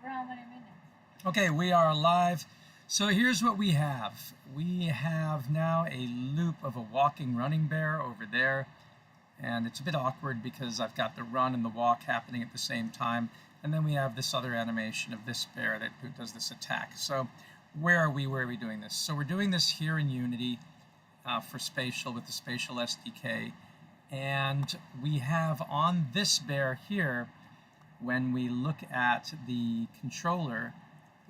For how many minutes? Okay, we are live. So here's what we have. We have now a loop of a walking running bear over there. And it's a bit awkward because I've got the run and the walk happening at the same time. And then we have this other animation of this bear who does this attack. So where are we doing this? So we're doing this here in Unity for Spatial with the Spatial SDK. And we have on this bear here, when we look at the controller,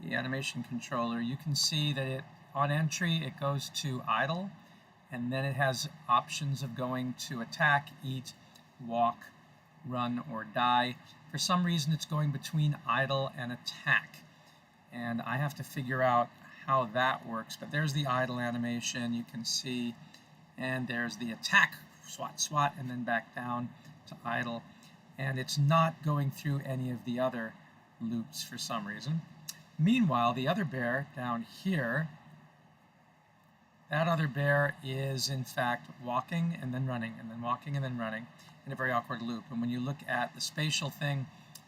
the animation controller, you can see that on entry it goes to idle, and then it has options of going to attack, eat, walk, run, or die. For some reason it's going between idle and attack, and I have to figure out how that works. But there's the idle animation, you can see, and there's the attack, swat, swat, and then back down to idle. And it's not going through any of the other loops for some reason. Meanwhile, the other bear down here, that other bear is in fact walking and then running, and then walking and then running in a very awkward loop. And when you look at the spatial thing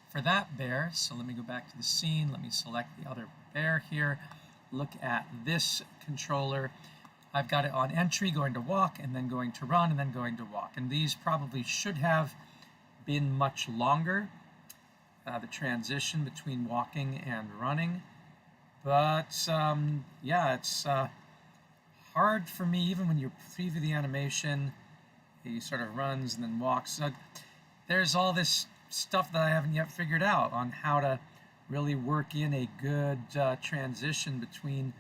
for that bear, so let me go back to the scene, let me select the other bear here, look at this controller. I've got it on entry going to walk, and then going to run, and then going to walk. And these probably should have been much longer, the transition between walking and running. But yeah, it's hard for me, even when you preview the animation, he sort of runs and then walks. So there's all this stuff that I haven't yet figured out on how to really work in a good transition between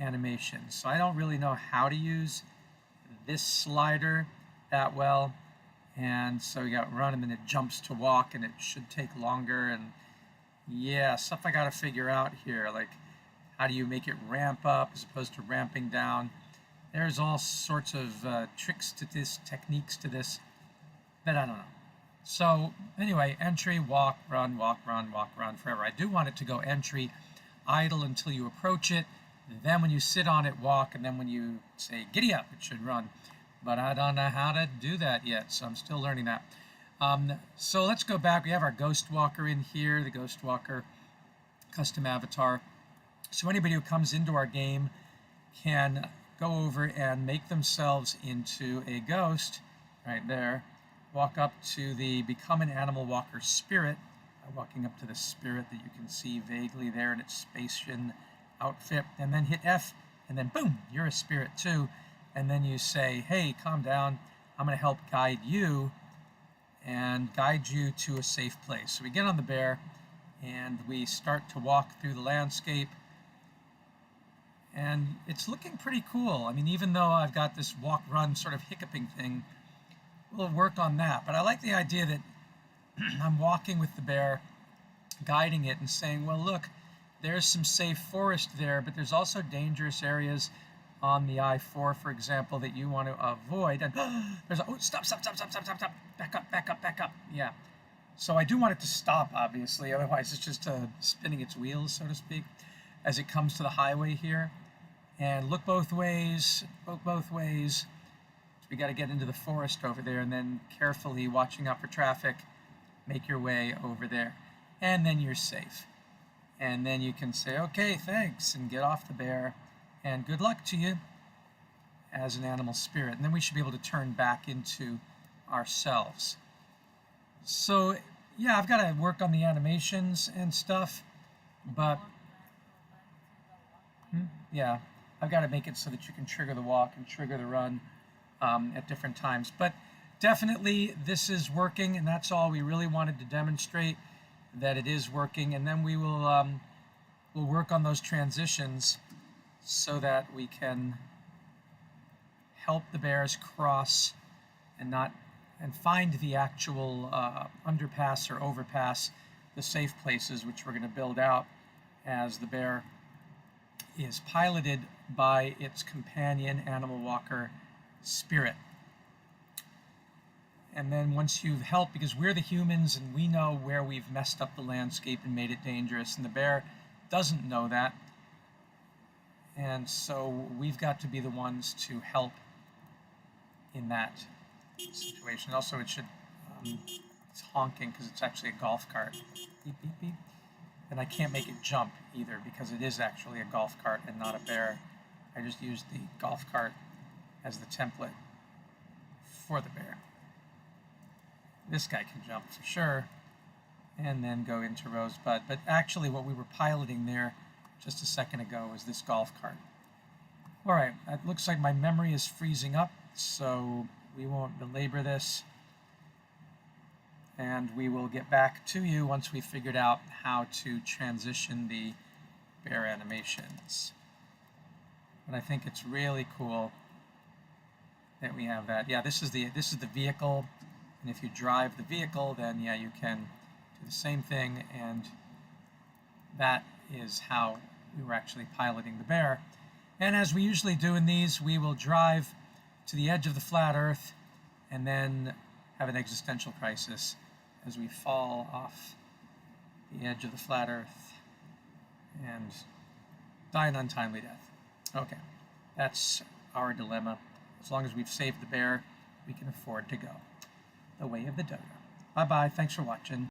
animations. So I don't really know how to use this slider that well. And so we got run, and then it jumps to walk, and it should take longer. And yeah, stuff I got to figure out here, like how do you make it ramp up as opposed to ramping down. There's all sorts of tricks to this, techniques to this, that I don't know. So anyway, entry, walk, run, walk, run, walk, run, forever. I do want it to go entry, idle until you approach it. Then when you sit on it, walk, and then when you say giddy up, it should run. But I don't know how to do that yet, so I'm still learning that. So let's go back. We have our Ghost Walker in here, the Ghost Walker custom avatar. So anybody who comes into our game can go over and make themselves into a ghost, right there. Walk up to the Become an Animal Walker Spirit, walking up to the spirit that you can see vaguely there in its Spatial outfit, and then hit F, and then boom, you're a spirit too. And then you say, hey, calm down, I'm going to help guide you and guide you to a safe place. So we get on the bear and we start to walk through the landscape, and it's looking pretty cool. I mean, even though I've got this walk-run sort of hiccuping thing, we'll work on that. But I like the idea that I'm walking with the bear, guiding it and saying, well, look, there's some safe forest there, but there's also dangerous areas on the I-4, for example, that you want to avoid. And there's stop, back up. Yeah. So I do want it to stop, obviously, otherwise it's just spinning its wheels, so to speak, as it comes to the highway here. And look both ways, both ways. So we got to get into the forest over there, and then carefully, watching out for traffic, make your way over there. And then you're safe. And then you can say, okay, thanks, and get off the bear. And good luck to you as an animal spirit. And then we should be able to turn back into ourselves. So yeah, I've got to work on the animations and stuff, but yeah, I've got to make it so that you can trigger the walk and trigger the run at different times. But definitely this is working, and that's all we really wanted to demonstrate, that it is working. And then we will we'll work on those transitions so that we can help the bears cross and find the actual underpass or overpass, the safe places, which we're going to build out as the bear is piloted by its companion animal walker spirit. And then once you've helped, because we're the humans and we know where we've messed up the landscape and made it dangerous, and the bear doesn't know that, and so we've got to be the ones to help in that situation. Also, it should, it's honking because it's actually a golf cart. Beep, beep, beep. And I can't make it jump either because it is actually a golf cart and not a bear. I just used the golf cart as the template for the bear. This guy can jump for sure, and then go into Rosebud. But actually what we were piloting there just a second ago was this golf cart. All right, it looks like my memory is freezing up, so we won't belabor this. And we will get back to you once we figured out how to transition the bear animations. But I think it's really cool that we have that. Yeah, this is the vehicle, and if you drive the vehicle, then yeah, you can do the same thing, and that is how we were actually piloting the bear. And as we usually do in these, we will drive to the edge of the flat Earth and then have an existential crisis as we fall off the edge of the flat Earth and die an untimely death. Okay, that's our dilemma. As long as we've saved the bear, we can afford to go the way of the dodo. Bye-bye. Thanks for watching.